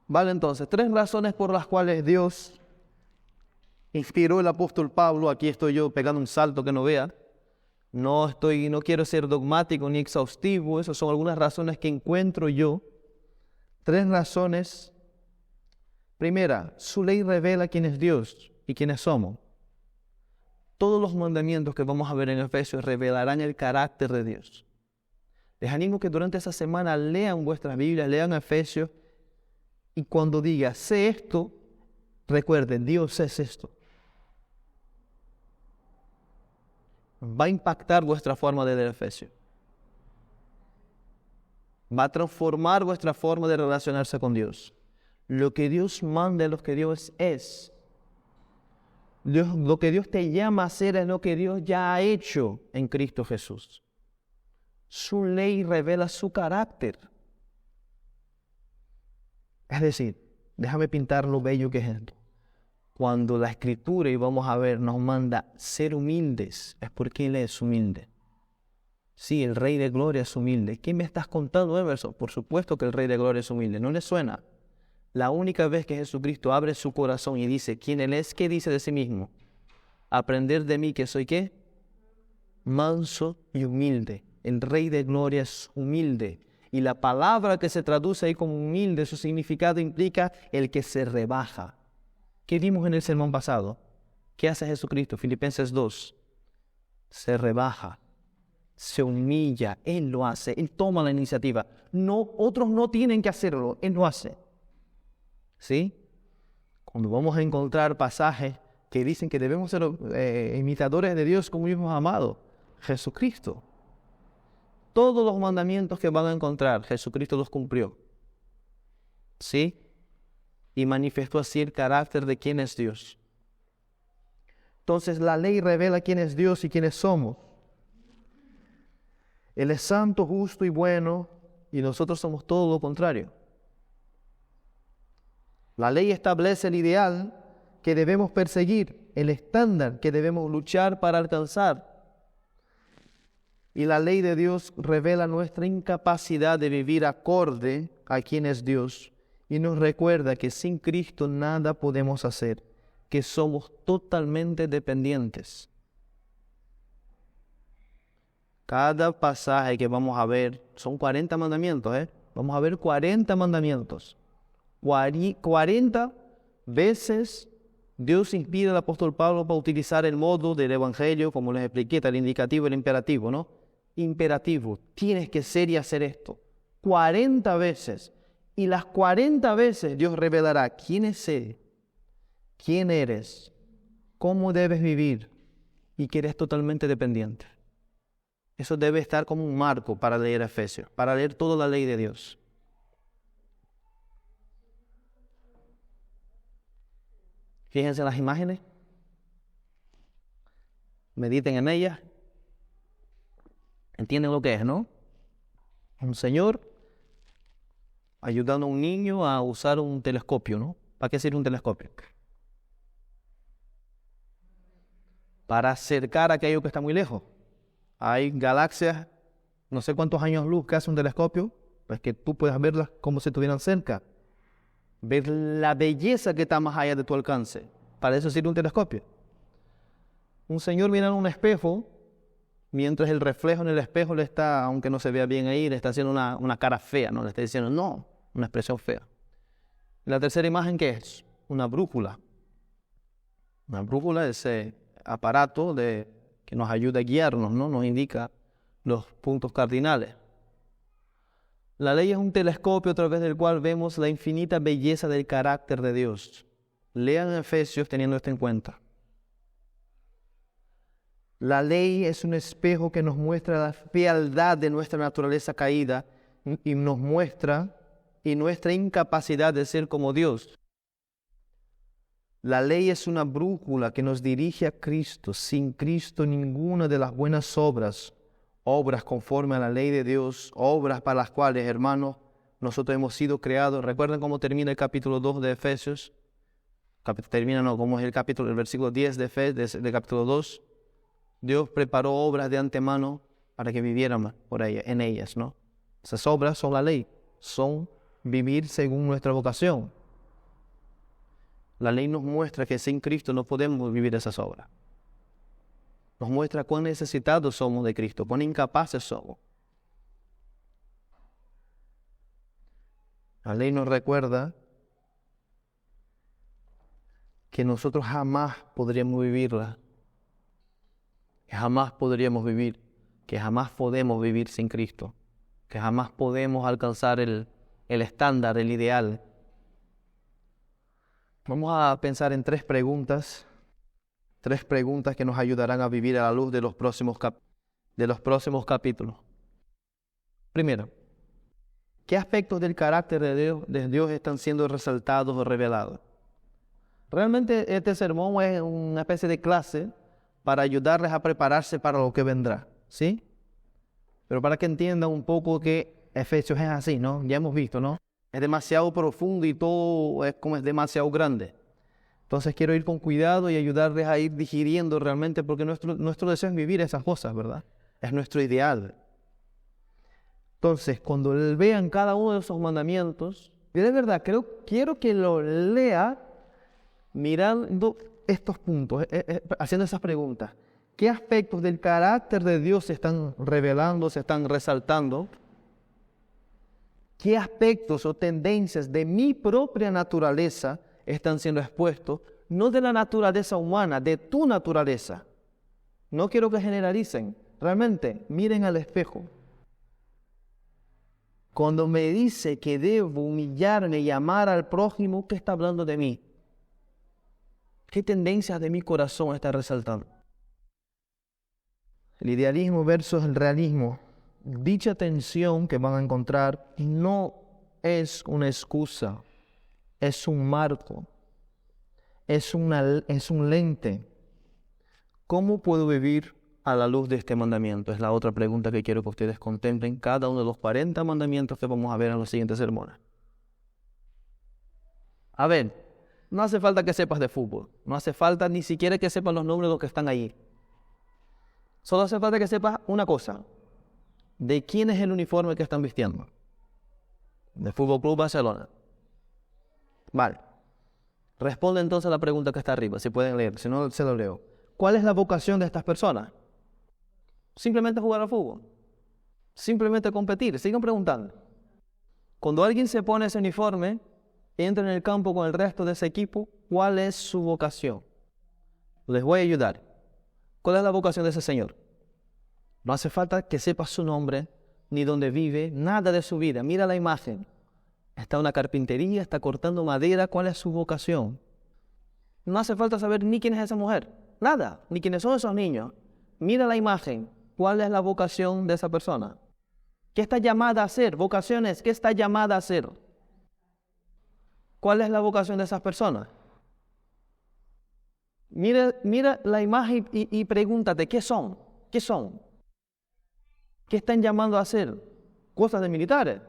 Vale, entonces, 3 razones por las cuales Dios inspiró el apóstol Pablo. Aquí estoy yo pegando un salto que no vea. No quiero ser dogmático ni exhaustivo. Esas son algunas razones que encuentro yo. 3 razones. Primera, su ley revela quién es Dios y quiénes somos. Todos los mandamientos que vamos a ver en Efesios revelarán el carácter de Dios. Les animo que durante esa semana lean vuestras Biblias, lean Efesios, y cuando diga, sé esto, recuerden, Dios es esto. Va a impactar vuestra forma de leer Efesios. Va a transformar vuestra forma de relacionarse con Dios. Lo que Dios manda, lo que Dios es. Lo que Dios te llama a hacer es lo que Dios ya ha hecho en Cristo Jesús. Su ley revela su carácter. Es decir, déjame pintar lo bello que es esto. Cuando la Escritura, y vamos a ver, nos manda ser humildes, es porque Él es humilde. Sí, el Rey de Gloria es humilde. ¿Qué me estás contando, Emerson? Por supuesto que el Rey de Gloria es humilde. ¿No le suena? La única vez que Jesucristo abre su corazón y dice quién Él es, ¿qué dice de sí mismo? Aprender de mí que soy ¿qué? Manso y humilde. El Rey de Gloria es humilde. Y la palabra que se traduce ahí como humilde, su significado implica el que se rebaja. ¿Qué vimos en el sermón pasado? ¿Qué hace Jesucristo? Filipenses 2. Se rebaja, se humilla, Él lo hace, Él toma la iniciativa. No, otros no tienen que hacerlo, Él lo hace. ¿Sí? Cuando vamos a encontrar pasajes que dicen que debemos ser imitadores de Dios como hijos amados, Jesucristo. Todos los mandamientos que van a encontrar, Jesucristo los cumplió. ¿Sí? Y manifestó así el carácter de quién es Dios. Entonces la ley revela quién es Dios y quiénes somos. Él es santo, justo y bueno, y nosotros somos todo lo contrario. La ley establece el ideal que debemos perseguir, el estándar que debemos luchar para alcanzar. Y la ley de Dios revela nuestra incapacidad de vivir acorde a quién es Dios y nos recuerda que sin Cristo nada podemos hacer, que somos totalmente dependientes. Cada pasaje que vamos a ver, son 40 mandamientos, Vamos a ver 40 mandamientos. 40 veces Dios inspira al apóstol Pablo para utilizar el modo del Evangelio, como les expliqué, el indicativo y el imperativo, ¿no? Imperativo, tienes que ser y hacer esto. 40 veces. Y las 40 veces Dios revelará quién es Él, quién eres, cómo debes vivir y que eres totalmente dependiente. Eso debe estar como un marco para leer Efesios, para leer toda la ley de Dios. Fíjense en las imágenes. Mediten en ellas. ¿Entienden lo que es, no? Un señor ayudando a un niño a usar un telescopio, ¿no? ¿Para qué sirve un telescopio? Para acercar aquello que está muy lejos. Hay galaxias, no sé cuántos años luz que hace un telescopio, pues que tú puedas verlas como si estuvieran cerca. Ver la belleza que está más allá de tu alcance. Para eso sirve un telescopio. Un señor mirando un espejo, mientras el reflejo en el espejo le está, aunque no se vea bien ahí, le está haciendo una cara fea, ¿no? Le está diciendo, no, una expresión fea. La tercera imagen, ¿qué es? Una brújula. Una brújula es ese aparato que nos ayuda a guiarnos, ¿no? Nos indica los puntos cardinales. La ley es un telescopio a través del cual vemos la infinita belleza del carácter de Dios. Lean Efesios teniendo esto en cuenta. La ley es un espejo que nos muestra la fealdad de nuestra naturaleza caída y nos muestra nuestra incapacidad de ser como Dios. La ley es una brújula que nos dirige a Cristo. Sin Cristo ninguna de las buenas obras conforme a la ley de Dios, obras para las cuales, hermanos, nosotros hemos sido creados. ¿Recuerdan cómo termina el capítulo 2 de Efesios? Cómo es el versículo 10 del capítulo 2. Dios preparó obras de antemano para que viviéramos en ellas, ¿no? Esas obras son la ley, son vivir según nuestra vocación. La ley nos muestra que sin Cristo no podemos vivir esas obras. Nos muestra cuán necesitados somos de Cristo, cuán incapaces somos. La ley nos recuerda que nosotros jamás podríamos vivirla, que jamás podríamos vivir, que jamás podemos vivir sin Cristo, que jamás podemos alcanzar el estándar, el ideal. Vamos a pensar en tres preguntas que nos ayudarán a vivir a la luz de los próximos capítulos. Primero, ¿qué aspectos del carácter de Dios están siendo resaltados o revelados? Realmente este sermón es una especie de clase para ayudarles a prepararse para lo que vendrá, ¿sí? Pero para que entiendan un poco que Efesios es así, ¿no? Ya hemos visto, ¿no? Es demasiado profundo y todo es demasiado grande. Entonces quiero ir con cuidado y ayudarles a ir digiriendo realmente, porque nuestro deseo es vivir esas cosas, ¿verdad? Es nuestro ideal. Entonces, cuando vean cada uno de esos mandamientos, yo de verdad quiero que lo lea mirando estos puntos, haciendo esas preguntas. ¿Qué aspectos del carácter de Dios se están revelando, se están resaltando? ¿Qué aspectos o tendencias de mi propia naturaleza están siendo expuestos? No de la naturaleza humana, de tu naturaleza. No quiero que generalicen. Realmente, miren al espejo. Cuando me dice que debo humillarme y amar al prójimo, ¿qué está hablando de mí? ¿Qué tendencias de mi corazón está resaltando? El idealismo versus el realismo. Dicha tensión que van a encontrar no es una excusa, es un marco, es un lente. ¿Cómo puedo vivir a la luz de este mandamiento? Es la otra pregunta que quiero que ustedes contemplen cada uno de los 40 mandamientos que vamos a ver en los siguientes sermones. A ver, no hace falta que sepas de fútbol, no hace falta ni siquiera que sepas los nombres de los que están ahí. Solo hace falta que sepas una cosa: ¿de quién es el uniforme que están vistiendo? De Fútbol Club Barcelona. Vale. Responde entonces a la pregunta que está arriba, si pueden leer, si no se lo leo. ¿Cuál es la vocación de estas personas? Simplemente jugar al fútbol. Simplemente competir. Sigan preguntando. Cuando alguien se pone ese uniforme, entra en el campo con el resto de ese equipo, ¿cuál es su vocación? Les voy a ayudar. ¿Cuál es la vocación de ese señor? No hace falta que sepas su nombre, ni dónde vive, nada de su vida. Mira la imagen. Está en una carpintería, está cortando madera. ¿Cuál es su vocación? No hace falta saber ni quién es esa mujer. Nada. Ni quiénes son esos niños. Mira la imagen. ¿Cuál es la vocación de esa persona? ¿Qué está llamada a hacer? Vocaciones, ¿qué está llamada a hacer? ¿Cuál es la vocación de esas personas? Mira la imagen y pregúntate, ¿qué son? ¿Qué son? ¿Qué están llamando a hacer? Cosas de militares.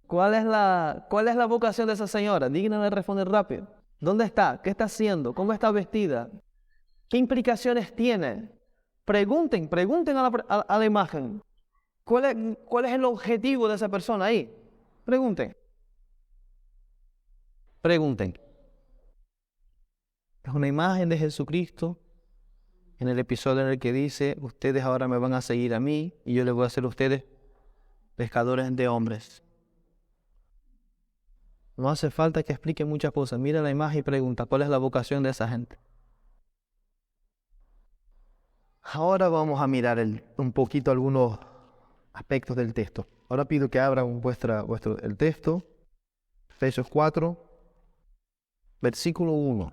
¿Cuál es la vocación de esa señora? Digna de responder rápido. ¿Dónde está? ¿Qué está haciendo? ¿Cómo está vestida? ¿Qué implicaciones tiene? Pregunten a la imagen. ¿Cuál es el objetivo de esa persona ahí? Pregunten. Es una imagen de Jesucristo en el episodio en el que dice: ustedes ahora me van a seguir a mí y yo les voy a hacer a ustedes pescadores de hombres. No hace falta que explique muchas cosas. Mira la imagen y pregunta, ¿cuál es la vocación de esa gente? Ahora vamos a mirar un poquito algunos aspectos del texto. Ahora pido que abran el texto, Efesios 4, versículo 1.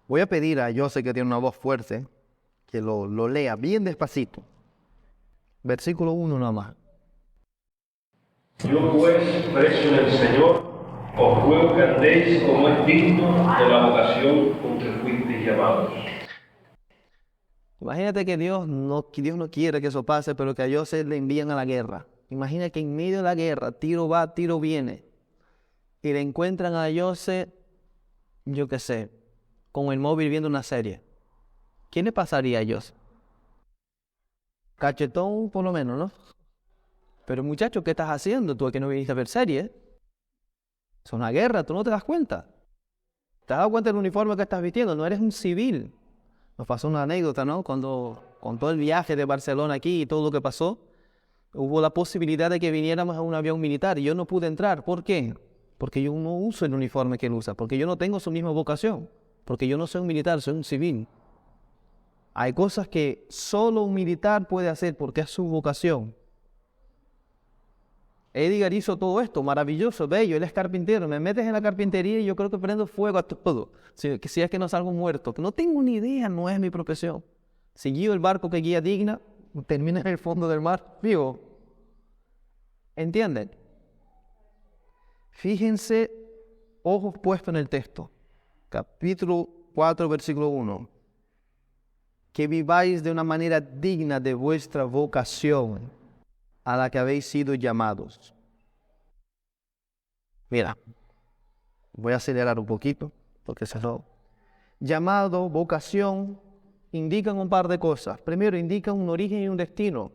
Voy a pedir a José, que tiene una voz fuerte, que lo lea bien despacito. Versículo 1 nada más. Yo pues, preso en el Señor, os ruego que andéis como es digno de la vocación con que fuisteis llamados. Imagínate que Dios no quiere que eso pase, pero que a José le envían a la guerra. Imagina que en medio de la guerra, tiro va, tiro viene, y le encuentran a José, yo qué sé, con el móvil viendo una serie. ¿Qué le pasaría a José? Cachetón por lo menos, ¿no? Pero muchacho, ¿qué estás haciendo? Tú aquí no viniste a ver series. Es una guerra, ¿tú no te das cuenta? ¿Te has dado cuenta del uniforme que estás vistiendo? No eres un civil. Nos pasó una anécdota, ¿no? Cuando con todo el viaje de Barcelona aquí y todo lo que pasó, hubo la posibilidad de que viniéramos a un avión militar y yo no pude entrar. ¿Por qué? Porque yo no uso el uniforme que él usa, porque yo no tengo su misma vocación, porque yo no soy un militar, soy un civil. Hay cosas que solo un militar puede hacer porque es su vocación. Edgar hizo todo esto, maravilloso, bello, él es carpintero, me metes en la carpintería y yo creo que prendo fuego a todo. Si es que no salgo muerto, que no tengo ni idea, no es mi profesión. Si guío el barco que guía Digna, termina en el fondo del mar, vivo. ¿Entienden? Fíjense, ojos puestos en el texto. Capítulo 4, versículo 1. Que viváis de una manera digna de vuestra vocación a la que habéis sido llamados. Mira, voy a acelerar un poquito, porque se lo... Llamado, vocación, indican un par de cosas. Primero, indican un origen y un destino.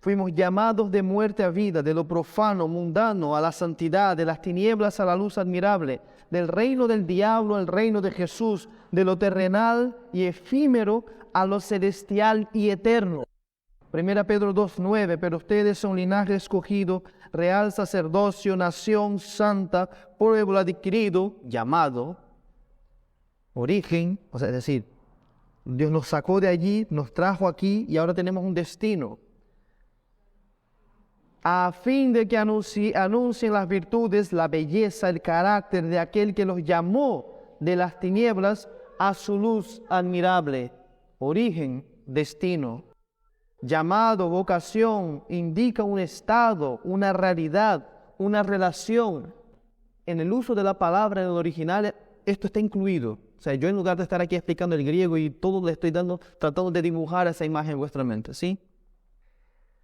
Fuimos llamados de muerte a vida, de lo profano, mundano, a la santidad, de las tinieblas a la luz admirable, del reino del diablo al reino de Jesús, de lo terrenal y efímero a lo celestial y eterno. 1 Pedro 2:9, pero ustedes son linaje escogido, real sacerdocio, nación santa, pueblo adquirido, llamado, origen, o sea, es decir, Dios nos sacó de allí, nos trajo aquí y ahora tenemos un destino. A fin de que anuncien las virtudes, la belleza, el carácter de aquel que los llamó de las tinieblas a su luz admirable. Origen, destino. Llamado, vocación, indica un estado, una realidad, una relación. En el uso de la palabra en el original, esto está incluido. O sea, yo en lugar de estar aquí explicando el griego y todo le estoy tratando de dibujar esa imagen en vuestra mente, ¿sí?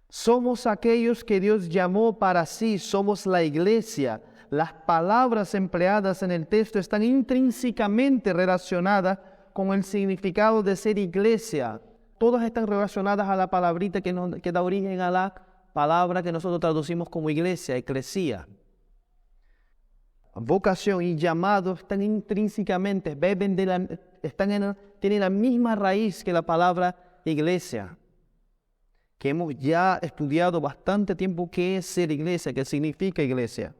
Somos aquellos que Dios llamó para sí, somos la iglesia. Las palabras empleadas en el texto están intrínsecamente relacionadas con el significado de ser iglesia. Todas están relacionadas a la palabrita que da origen a la palabra que nosotros traducimos como iglesia, eclesía. Vocación y llamado están intrínsecamente, tienen la misma raíz que la palabra iglesia, que hemos ya estudiado bastante tiempo qué es ser iglesia, qué significa iglesia.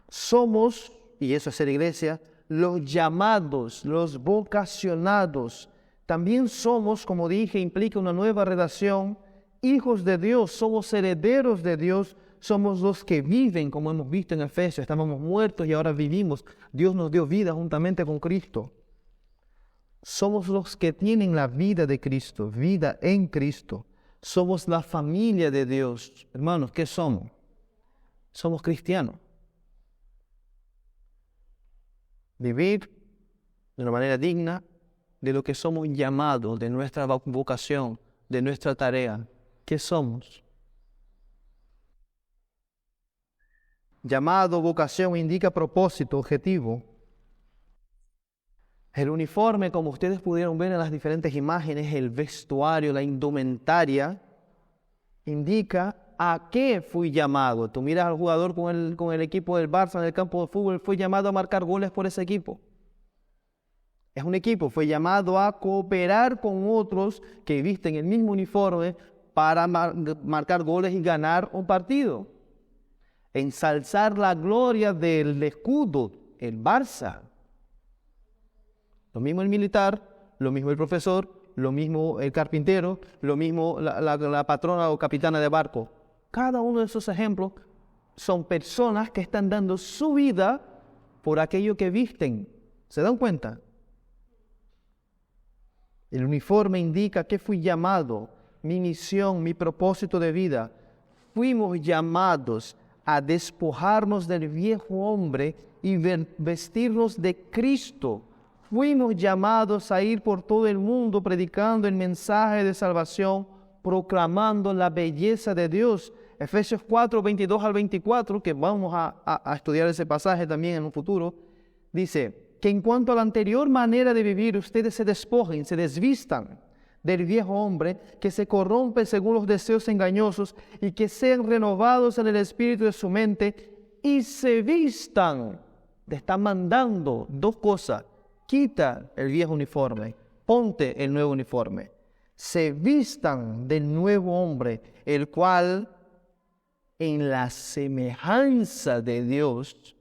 Somos, y eso es ser iglesia, los llamados, los vocacionados. También somos, como dije, implica una nueva relación, hijos de Dios, somos herederos de Dios, somos los que viven, como hemos visto en Efesios, estábamos muertos y ahora vivimos. Dios nos dio vida juntamente con Cristo. Somos los que tienen la vida de Cristo, vida en Cristo. Somos la familia de Dios. Hermanos, ¿qué somos? Somos cristianos. Vivir de una manera digna de lo que somos llamados, de nuestra vocación, de nuestra tarea. ¿Qué somos? Llamado, vocación, indica propósito, objetivo. El uniforme, como ustedes pudieron ver en las diferentes imágenes, el vestuario, la indumentaria, indica a qué fui llamado. Tú miras al jugador con el equipo del Barça en el campo de fútbol, fue llamado a marcar goles por ese equipo. Es un equipo, fue llamado a cooperar con otros que visten el mismo uniforme para marcar goles y ganar un partido. Ensalzar la gloria del escudo, el Barça. Lo mismo el militar, lo mismo el profesor, lo mismo el carpintero, lo mismo la patrona o capitana de barco. Cada uno de esos ejemplos son personas que están dando su vida por aquello que visten. ¿Se dan cuenta? El uniforme indica que fui llamado, mi misión, mi propósito de vida. Fuimos llamados a despojarnos del viejo hombre y vestirnos de Cristo. Fuimos llamados a ir por todo el mundo predicando el mensaje de salvación, proclamando la belleza de Dios. Efesios 4, 22 al 24, que vamos a estudiar ese pasaje también en un futuro, dice que en cuanto a la anterior manera de vivir, ustedes se despojen, se desvistan del viejo hombre que se corrompe según los deseos engañosos y que sean renovados en el espíritu de su mente y se vistan te está mandando dos cosas. Quita el viejo uniforme, ponte el nuevo uniforme. Se vistan del nuevo hombre, el cual en la semejanza de Dios,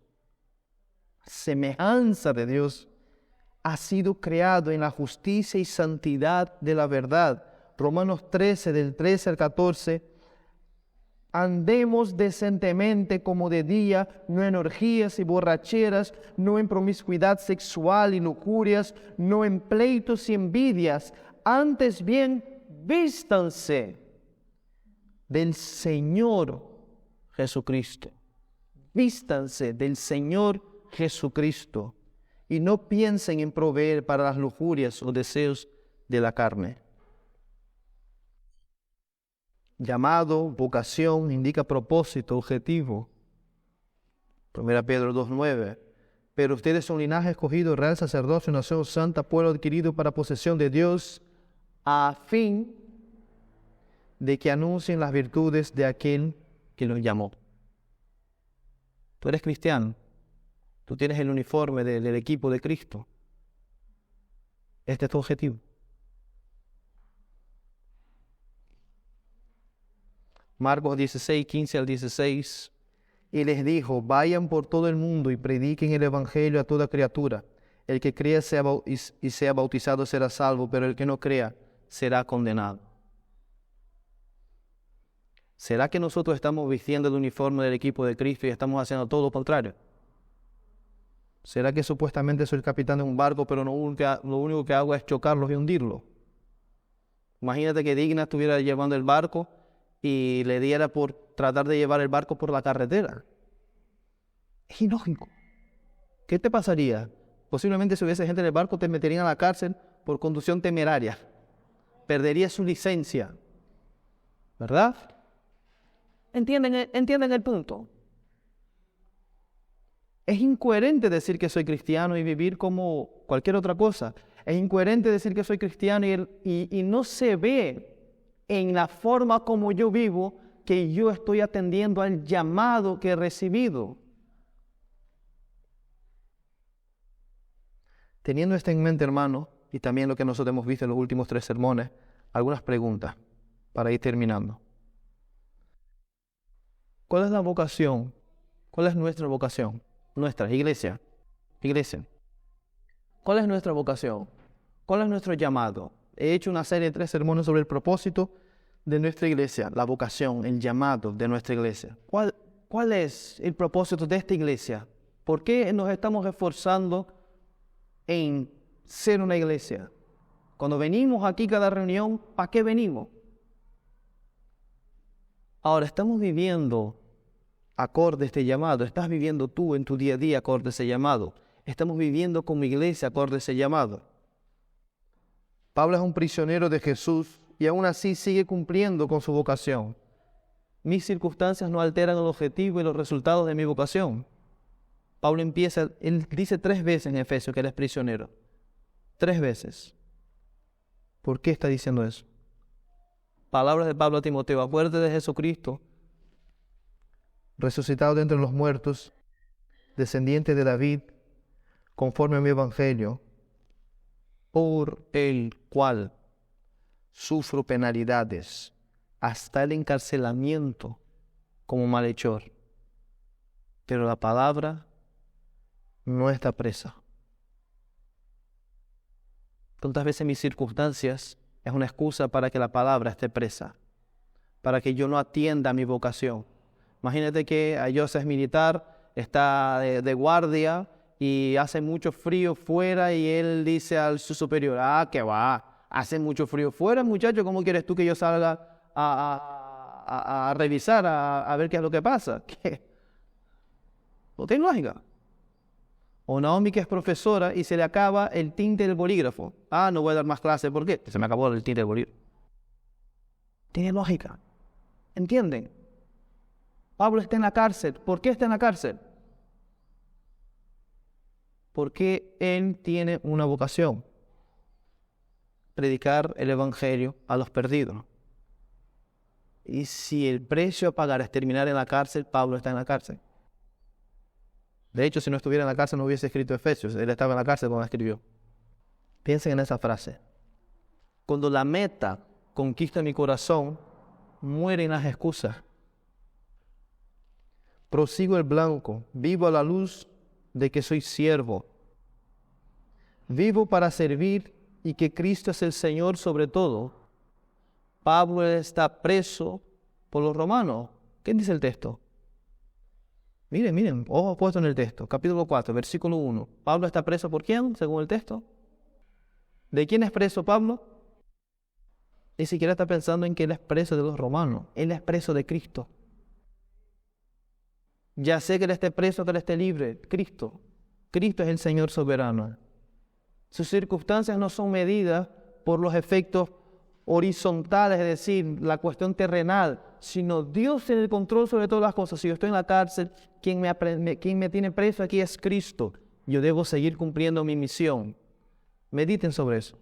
ha sido creado en la justicia y santidad de la verdad. Romanos 13, del 13 al 14. Andemos decentemente como de día, no en orgías y borracheras, no en promiscuidad sexual y lujurias, no en pleitos y envidias. Antes bien, vístanse del Señor Jesucristo. Vístanse del Señor Jesucristo y no piensen en proveer para las lujurias o deseos de la carne. Llamado, vocación, indica propósito, objetivo. 1 Pedro 2:9. Pero ustedes son linaje escogido, real sacerdocio, nación santa, pueblo adquirido para posesión de Dios, a fin de que anuncien las virtudes de aquel que los llamó. Tú eres cristiano. Tú tienes el uniforme del equipo de Cristo. Este es tu objetivo. Marcos 16, 15 al 16. Y les dijo, vayan por todo el mundo y prediquen el evangelio a toda criatura. El que crea y sea bautizado será salvo, pero el que no crea será condenado. ¿Será que nosotros estamos vistiendo el uniforme del equipo de Cristo y estamos haciendo todo lo contrario? ¿Será que supuestamente soy el capitán de un barco, pero lo único que hago es chocarlos y hundirlos? Imagínate que Digna estuviera llevando el barco y le diera por tratar de llevar el barco por la carretera. Es ilógico. ¿Qué te pasaría? Posiblemente si hubiese gente en el barco te meterían a la cárcel por conducción temeraria. Perdería su licencia. ¿Verdad? ¿Entienden el punto? Es incoherente decir que soy cristiano y vivir como cualquier otra cosa. Es incoherente decir que soy cristiano y no se ve en la forma como yo vivo que yo estoy atendiendo al llamado que he recibido. Teniendo esto en mente, hermano, y también lo que nosotros hemos visto en los últimos 3 sermones, algunas preguntas para ir terminando. ¿Cuál es la vocación? ¿Cuál es nuestra vocación? Nuestra iglesia. ¿Cuál es nuestra vocación? ¿Cuál es nuestro llamado? He hecho una serie de 3 sermones sobre el propósito de nuestra iglesia, la vocación, el llamado de nuestra iglesia. ¿Cuál es el propósito de esta iglesia? ¿Por qué nos estamos esforzando en ser una iglesia? Cuando venimos aquí cada reunión, ¿para qué venimos? Ahora, estamos viviendo acorde a este llamado. ¿Estás viviendo tú en tu día a día acorde a ese llamado? Estamos viviendo como iglesia acorde a ese llamado. Pablo es un prisionero de Jesús y aún así sigue cumpliendo con su vocación. Mis circunstancias no alteran el objetivo y los resultados de mi vocación. Pablo él dice 3 veces en Efesios que él es prisionero. 3 veces. ¿Por qué está diciendo eso? Palabras de Pablo a Timoteo, acuérdate de Jesucristo, resucitado de entre los muertos, descendiente de David, conforme a mi evangelio, por el cual sufro penalidades hasta el encarcelamiento como malhechor. Pero la palabra no está presa. Tantas veces mis circunstancias es una excusa para que la palabra esté presa, para que yo no atienda a mi vocación. Imagínate que José es militar, está de guardia y hace mucho frío fuera y él dice a su superior, que va, hace mucho frío fuera, muchacho, ¿cómo quieres tú que yo salga a revisar, a ver qué es lo que pasa? ¿Qué? No tiene lógica. O Naomi, que es profesora y se le acaba el tinte del bolígrafo. No voy a dar más clases, ¿por qué? Se me acabó el tinte del bolígrafo. Tiene lógica. ¿Entienden? Pablo está en la cárcel. ¿Por qué está en la cárcel? Porque él tiene una vocación. Predicar el evangelio a los perdidos. Y si el precio a pagar es terminar en la cárcel, Pablo está en la cárcel. De hecho, si no estuviera en la cárcel no hubiese escrito Efesios. Él estaba en la cárcel cuando escribió. Piensen en esa frase. Cuando la meta conquista mi corazón, mueren las excusas. Prosigo el blanco, vivo a la luz de que soy siervo. Vivo para servir y que Cristo es el Señor sobre todo. Pablo está preso por los romanos. ¿Qué dice el texto? Miren, ojo puesto en el texto, capítulo 4, versículo 1. Pablo está preso ¿por quién, según el texto? ¿De quién es preso Pablo? Ni siquiera está pensando en que él es preso de los romanos. Él es preso de Cristo. Ya sé que él esté preso, que él esté libre. Cristo es el Señor soberano. Sus circunstancias no son medidas por los efectos horizontales, es decir, la cuestión terrenal, sino Dios tiene el control sobre todas las cosas. Si yo estoy en la cárcel, quien me tiene preso aquí es Cristo. Yo debo seguir cumpliendo mi misión. Mediten sobre eso.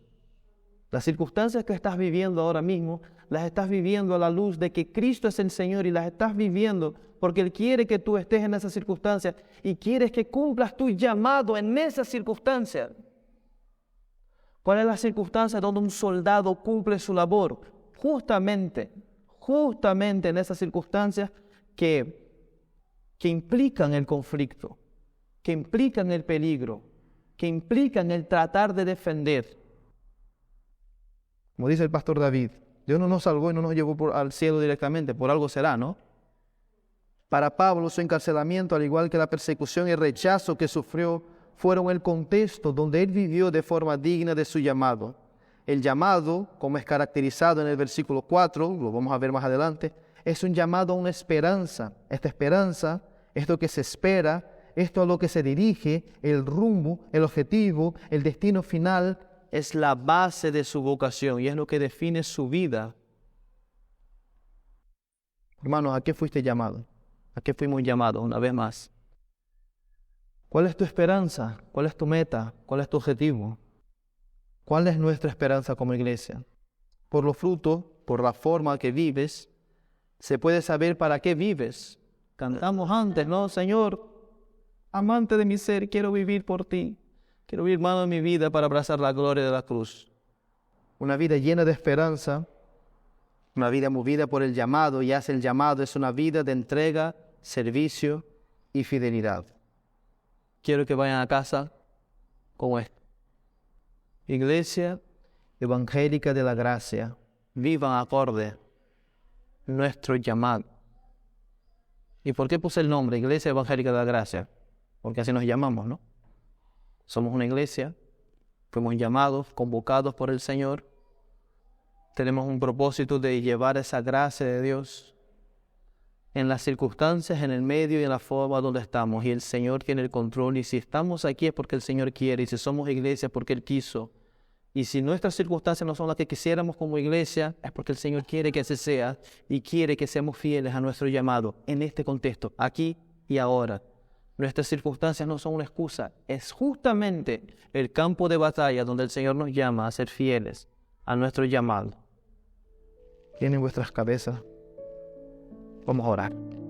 Las circunstancias que estás viviendo ahora mismo, las estás viviendo a la luz de que Cristo es el Señor y las estás viviendo porque Él quiere que tú estés en esas circunstancias y quieres que cumplas tu llamado en esas circunstancias. ¿Cuál es la circunstancia donde un soldado cumple su labor? Justamente en esas circunstancias que implican el conflicto, que implican el peligro, que implican el tratar de defender. Como dice el pastor David, Dios no nos salvó y no nos llevó al cielo directamente, por algo será, ¿no? Para Pablo, su encarcelamiento, al igual que la persecución y el rechazo que sufrió, fueron el contexto donde él vivió de forma digna de su llamado. El llamado, como es caracterizado en el versículo 4, lo vamos a ver más adelante, es un llamado a una esperanza. Esta esperanza, esto que se espera, esto a lo que se dirige, el rumbo, el objetivo, el destino final, es la base de su vocación y es lo que define su vida. Hermanos, ¿a qué fuiste llamado? ¿A qué fuimos llamados una vez más? ¿Cuál es tu esperanza? ¿Cuál es tu meta? ¿Cuál es tu objetivo? ¿Cuál es nuestra esperanza como iglesia? Por los frutos, por la forma que vives, se puede saber para qué vives. Cantamos antes, ¿no? Señor, amante de mi ser, quiero vivir por ti. Quiero vivir, hermano, mi vida para abrazar la gloria de la cruz. Una vida llena de esperanza, una vida movida por el llamado, y hace el llamado, es una vida de entrega, servicio y fidelidad. Quiero que vayan a casa con esto. Iglesia Evangélica de la Gracia, vivan acorde nuestro llamado. ¿Y por qué puse el nombre Iglesia Evangélica de la Gracia? Porque así nos llamamos, ¿no? Somos una iglesia, fuimos llamados, convocados por el Señor. Tenemos un propósito de llevar esa gracia de Dios en las circunstancias, en el medio y en la forma donde estamos. Y el Señor tiene el control. Y si estamos aquí es porque el Señor quiere. Y si somos iglesia es porque Él quiso. Y si nuestras circunstancias no son las que quisiéramos como iglesia, es porque el Señor quiere que así sea. Y quiere que seamos fieles a nuestro llamado en este contexto, aquí y ahora. Nuestras circunstancias no son una excusa. Es justamente el campo de batalla donde el Señor nos llama a ser fieles a nuestro llamado. Tienen vuestras cabezas. Vamos a orar.